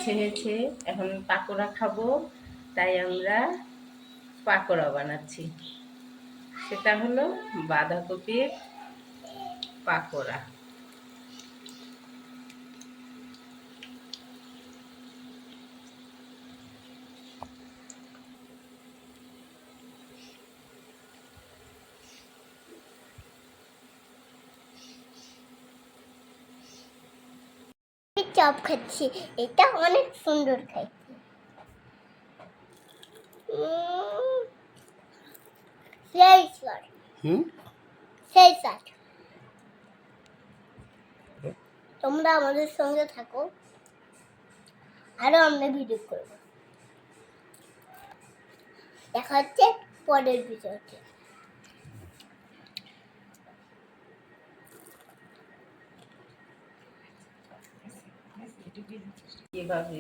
ইচ্ছে হয়েছে এখন পাকোড়া খাবো, তাই আমরা পাকোড়া বানাচ্ছি। সেটা হলো বাঁধাকপির পাকোড়া। চপ খাচ্ছি, এটা অনেক সুন্দর খাইছি। তোমরা আমাদের সঙ্গে থাকো, আরো আমরা ভিডিও করব। দেখা হচ্ছে পরের ভিডিওতে। কিভাবে